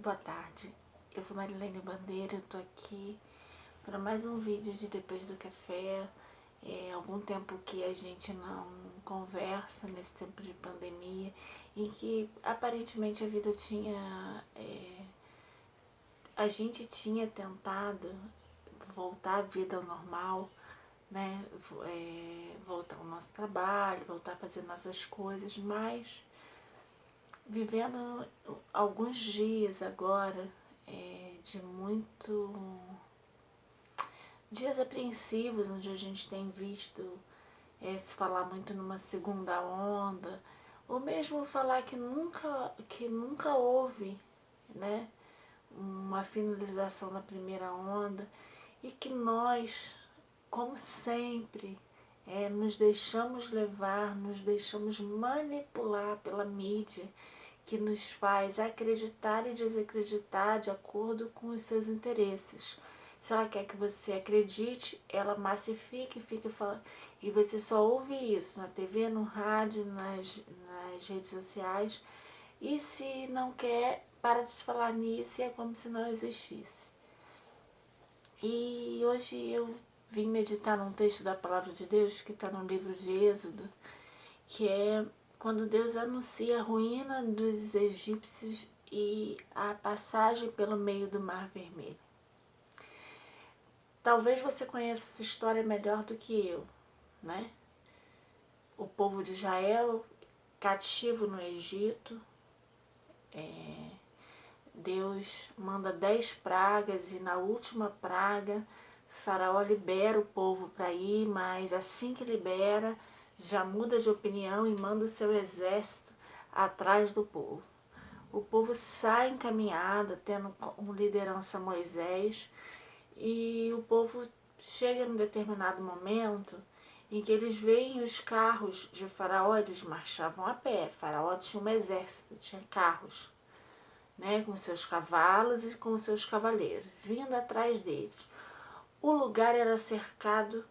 Boa tarde, eu sou Marilene Bandeira, eu tô aqui para mais um vídeo de Depois do Café. Algum tempo que a gente não conversa nesse tempo de pandemia, em que aparentemente a vida tinha, a gente tinha tentado voltar à vida ao normal, né? Voltar ao nosso trabalho, voltar a fazer nossas coisas, mas vivendo alguns dias agora de muito dias apreensivos, onde a gente tem visto se falar muito numa segunda onda, ou mesmo falar que nunca houve, né, uma finalização da primeira onda, e que nós, como sempre, nos deixamos levar, nos deixamos manipular pela mídia, que nos faz acreditar e desacreditar de acordo com os seus interesses. Se ela quer que você acredite, ela massifica e fica falando. E você só ouve isso na TV, no rádio, nas redes sociais. E se não quer, para de se falar nisso e é como se não existisse. E hoje eu vim meditar num texto da Palavra de Deus que está no livro de Êxodo, que é quando Deus anuncia a ruína dos egípcios e a passagem pelo meio do Mar Vermelho. Talvez você conheça essa história melhor do que eu, né? O povo de Israel cativo no Egito, Deus manda 10 pragas e na última praga Faraó libera o povo para ir, mas assim que libera, já muda de opinião e manda o seu exército atrás do povo. O povo sai encaminhado, tendo como liderança Moisés, e o povo chega num determinado momento em que eles veem os carros de Faraó, eles marchavam a pé. Faraó tinha um exército, tinha carros, né, com seus cavalos e com seus cavaleiros, vindo atrás deles. O lugar era cercado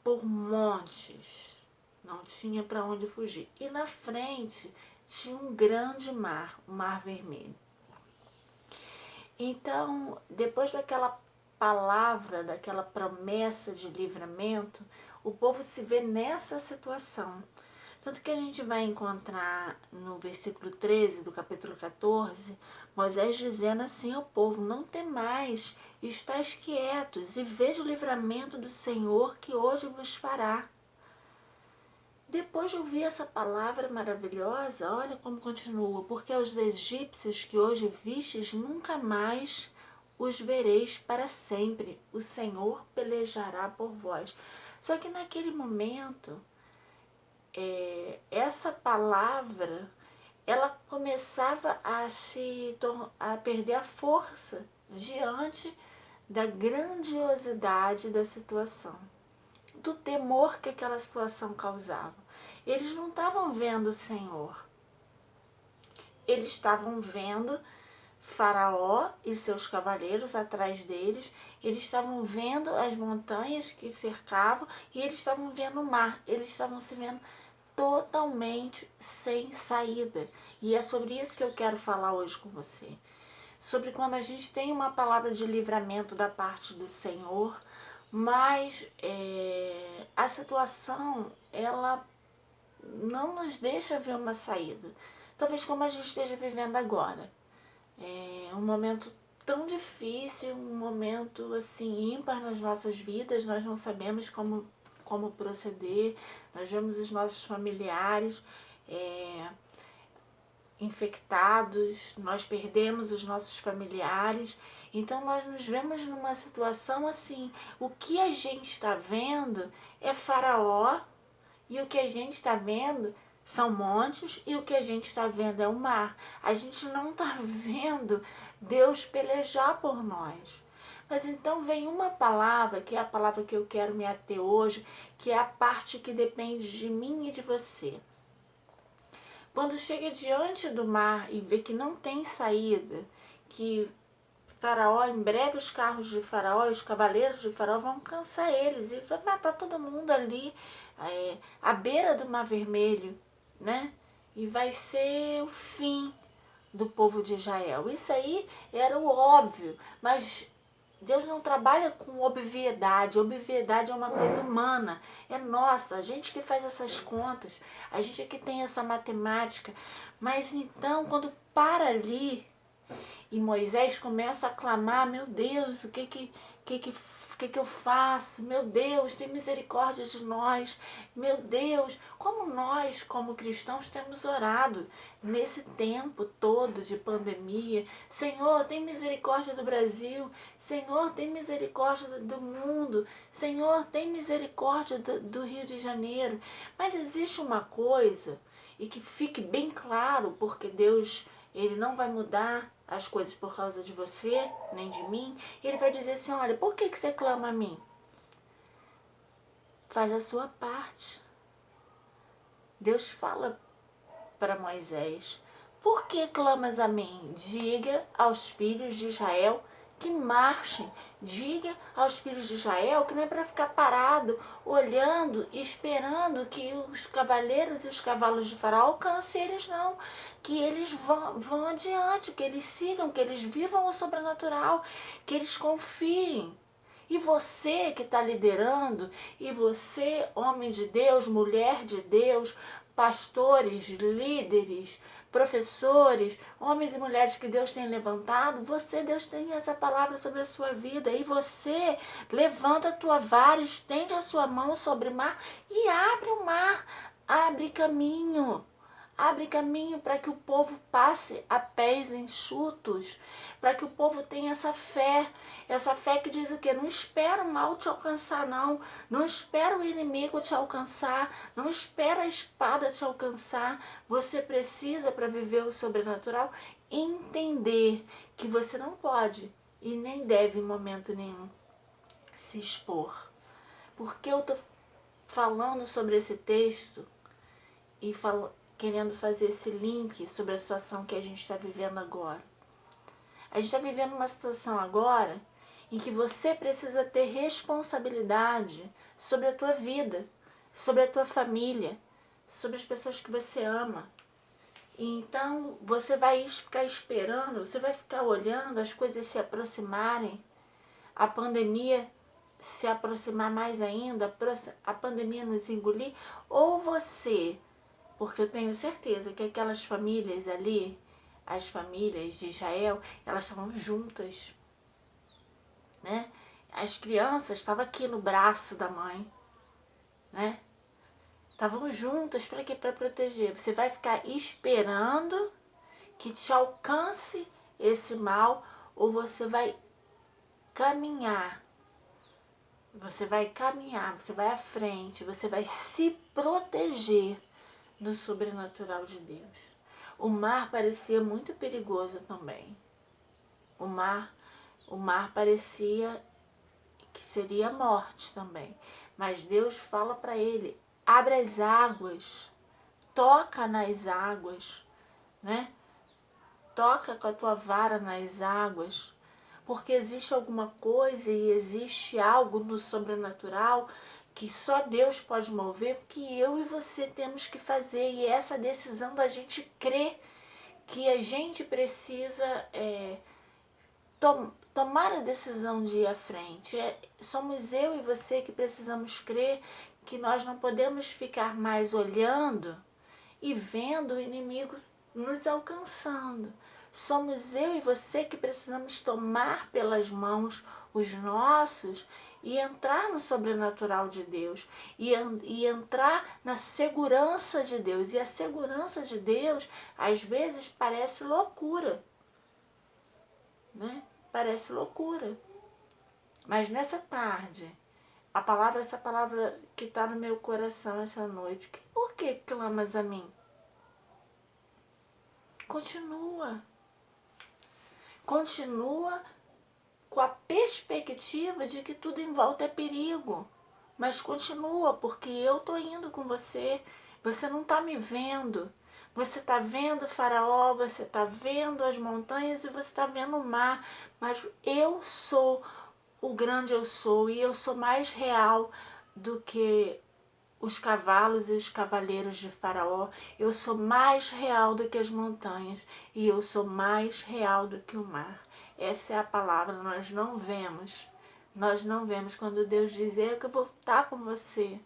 por montes, não tinha para onde fugir. E na frente tinha um grande mar, o Mar Vermelho. Então, depois daquela palavra, daquela promessa de livramento, o povo se vê nessa situação. Tanto que a gente vai encontrar no versículo 13 do capítulo 14, Moisés dizendo assim ao povo: não temais, estáis quietos e veja o livramento do Senhor que hoje vos fará. Depois de ouvir essa palavra maravilhosa, olha como continua: porque aos egípcios que hoje vistes, nunca mais os vereis para sempre. O Senhor pelejará por vós. Só que naquele momento, essa palavra, ela começava a perder a força diante da grandiosidade da situação, do temor que aquela situação causava. Eles não estavam vendo o Senhor, eles estavam vendo Faraó e seus cavaleiros atrás deles, eles estavam vendo as montanhas que cercavam e eles estavam vendo o mar, eles estavam se vendo totalmente sem saída. E é sobre isso que eu quero falar hoje com você. Sobre quando a gente tem uma palavra de livramento da parte do Senhor, mas a situação, ela não nos deixa ver uma saída. Talvez como a gente esteja vivendo agora. É um momento tão difícil, um momento assim ímpar nas nossas vidas, nós não sabemos como proceder, nós vemos os nossos familiares infectados, nós perdemos os nossos familiares, então nós nos vemos numa situação assim, o que a gente está vendo é Faraó e o que a gente está vendo são montes e o que a gente está vendo é o mar. A gente não está vendo Deus pelejar por nós. Mas então vem uma palavra, que é a palavra que eu quero me ater hoje, que é a parte que depende de mim e de você. Quando chega diante do mar e vê que não tem saída, que Faraó, em breve os carros de Faraó, os cavaleiros de Faraó vão cansar eles e vai matar todo mundo ali, à beira do Mar Vermelho, né? E vai ser o fim do povo de Israel. Isso aí era o óbvio, mas Deus não trabalha com obviedade. Obviedade é uma coisa humana, é nossa, a gente que faz essas contas, a gente é que tem essa matemática. Mas então, quando para ali e Moisés começa a clamar, meu Deus, o que eu faço? Meu Deus, tem misericórdia de nós. Meu Deus, como nós, como cristãos, temos orado nesse tempo todo de pandemia. Senhor, tem misericórdia do Brasil. Senhor, tem misericórdia do mundo. Senhor, tem misericórdia do Rio de Janeiro. Mas existe uma coisa, e que fique bem claro, porque Deus, Ele não vai mudar as coisas por causa de você, nem de mim. Ele vai dizer assim, olha, por que você clama a mim? Faz a sua parte. Deus fala para Moisés, por que clamas a mim? Diga aos filhos de Israel que marchem. Diga aos filhos de Israel que não é para ficar parado, olhando, esperando que os cavaleiros e os cavalos de Faraó alcancem eles, não. Que eles vão adiante, que eles sigam, que eles vivam o sobrenatural, que eles confiem. E você que está liderando, e você, homem de Deus, mulher de Deus, pastores, líderes, professores, homens e mulheres que Deus tem levantado, Deus tem essa palavra sobre a sua vida. E você levanta a tua vara, estende a sua mão sobre o mar e abre o mar, abre caminho. Abre caminho para que o povo passe a pés enxutos, para que o povo tenha essa fé que diz o quê? Não espera o mal te alcançar, não. Não espera o inimigo te alcançar, não espera a espada te alcançar. Você precisa, para viver o sobrenatural, entender que você não pode e nem deve em momento nenhum se expor. Porque eu estou falando sobre esse texto e querendo fazer esse link sobre a situação que a gente está vivendo agora. A gente está vivendo uma situação agora em que você precisa ter responsabilidade sobre a tua vida, sobre a tua família, sobre as pessoas que você ama. Então você vai ficar esperando, você vai ficar olhando as coisas se aproximarem, a pandemia se aproximar mais ainda, a pandemia nos engolir, ou você, porque eu tenho certeza que aquelas famílias ali, as famílias de Israel, elas estavam juntas, né? As crianças estavam aqui no braço da mãe, né? Estavam juntas para quê? Para proteger. Você vai ficar esperando que te alcance esse mal, ou você vai caminhar? Você vai caminhar, você vai à frente, você vai se proteger do sobrenatural de Deus. O mar parecia muito perigoso também. O mar parecia que seria a morte também. Mas Deus fala para ele, abre as águas, toca nas águas, né? Toca com a tua vara nas águas, porque existe alguma coisa e existe algo no sobrenatural que só Deus pode mover, que eu e você temos que fazer. E essa decisão da gente crer que a gente precisa tomar a decisão de ir à frente. Somos eu e você que precisamos crer que nós não podemos ficar mais olhando e vendo o inimigo nos alcançando. Somos eu e você que precisamos tomar pelas mãos os nossos e entrar no sobrenatural de Deus, e entrar na segurança de Deus. E a segurança de Deus, às vezes, parece loucura, né? Parece loucura. Mas nessa tarde, essa palavra que está no meu coração essa noite, por que clamas a mim? Continua. Continua com a perspectiva de que tudo em volta é perigo. Mas continua, porque eu estou indo com você. Você não está me vendo. Você está vendo o Faraó, você está vendo as montanhas e você está vendo o mar. Mas eu sou o grande eu sou, e eu sou mais real do que os cavalos e os cavaleiros de Faraó, eu sou mais real do que as montanhas e eu sou mais real do que o mar. Essa é a palavra, nós não vemos. Nós não vemos quando Deus diz, eu que vou estar com você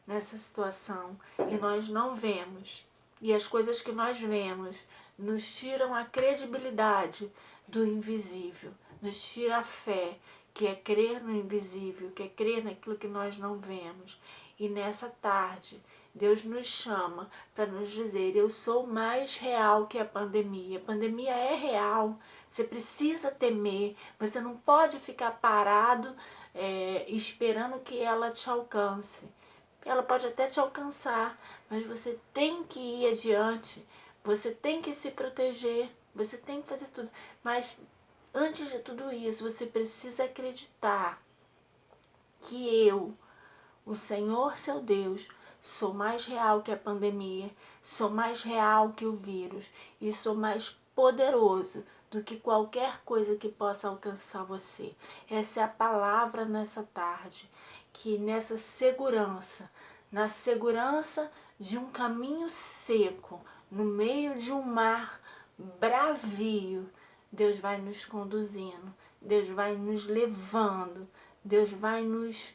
nessa situação. E nós não vemos. E as coisas que nós vemos nos tiram a credibilidade do invisível. Nos tira a fé, que é crer no invisível, que é crer naquilo que nós não vemos. E nessa tarde, Deus nos chama para nos dizer, eu sou mais real que a pandemia. A pandemia é real. Você precisa temer. Você não pode ficar parado esperando que ela te alcance. Ela pode até te alcançar, mas você tem que ir adiante. Você tem que se proteger. Você tem que fazer tudo. Mas antes de tudo isso, você precisa acreditar que eu, o Senhor seu Deus, sou mais real que a pandemia, sou mais real que o vírus e sou mais poderoso do que qualquer coisa que possa alcançar você. Essa é a palavra nessa tarde, que nessa segurança, na segurança de um caminho seco, no meio de um mar bravio, Deus vai nos conduzindo, Deus vai nos levando, Deus vai nos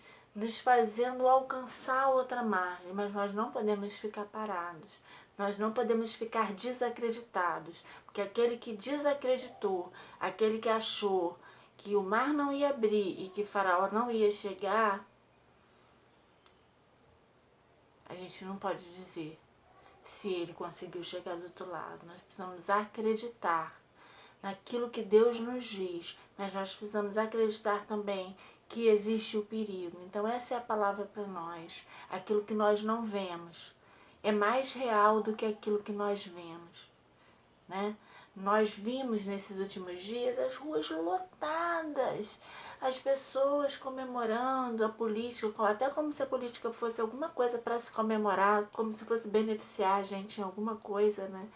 fazendo alcançar outra margem, mas nós não podemos ficar parados, nós não podemos ficar desacreditados, porque aquele que desacreditou, aquele que achou que o mar não ia abrir e que Faraó não ia chegar, a gente não pode dizer se ele conseguiu chegar do outro lado. Nós precisamos acreditar naquilo que Deus nos diz, mas nós precisamos acreditar também que existe o perigo. Então essa é a palavra para nós. Aquilo que nós não vemos é mais real do que aquilo que nós vemos, né? Nós vimos nesses últimos dias as ruas lotadas, as pessoas comemorando a política, até como se a política fosse alguma coisa para se comemorar, como se fosse beneficiar a gente em alguma coisa, né?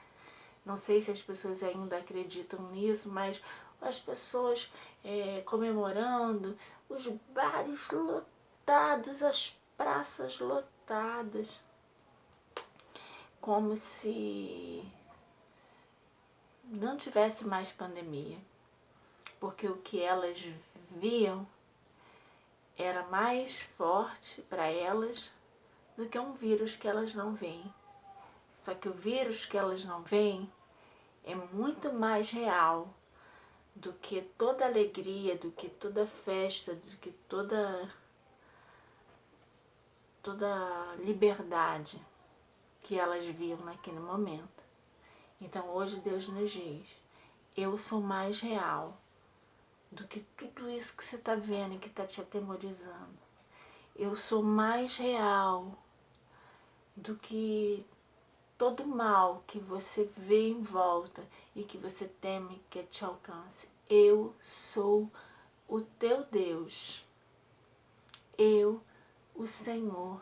Não sei se as pessoas ainda acreditam nisso, mas as pessoas comemorando, os bares lotados, as praças lotadas, como se não tivesse mais pandemia, porque o que elas viam era mais forte para elas do que um vírus que elas não veem. Só que o vírus que elas não veem é muito mais real do que toda alegria, do que toda festa, do que toda liberdade que elas viam naquele momento. Então hoje Deus nos diz, eu sou mais real do que tudo isso que você está vendo e que está te atemorizando. Eu sou mais real do que todo mal que você vê em volta e que você teme que te alcance. Eu sou o teu Deus. Eu, o Senhor,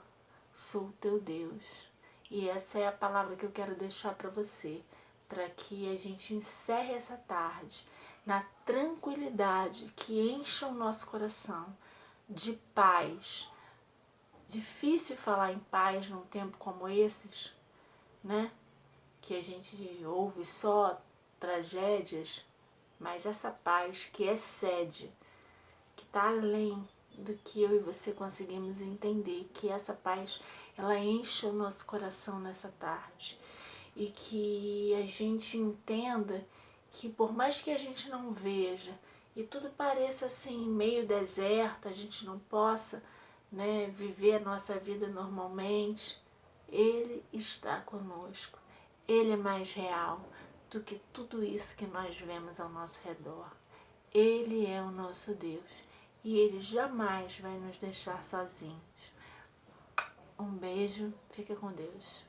sou o teu Deus. E essa é a palavra que eu quero deixar para você, para que a gente encerre essa tarde na tranquilidade que encha o nosso coração de paz. Difícil falar em paz num tempo como esses, né? Que a gente ouve só tragédias, mas essa paz que excede, que está além do que eu e você conseguimos entender, que essa paz, ela enche o nosso coração nessa tarde. E que a gente entenda que por mais que a gente não veja e tudo pareça assim meio deserto, a gente não possa, né, viver a nossa vida normalmente, Ele está conosco. Ele é mais real do que tudo isso que nós vemos ao nosso redor. Ele é o nosso Deus e Ele jamais vai nos deixar sozinhos. Um beijo, fica com Deus.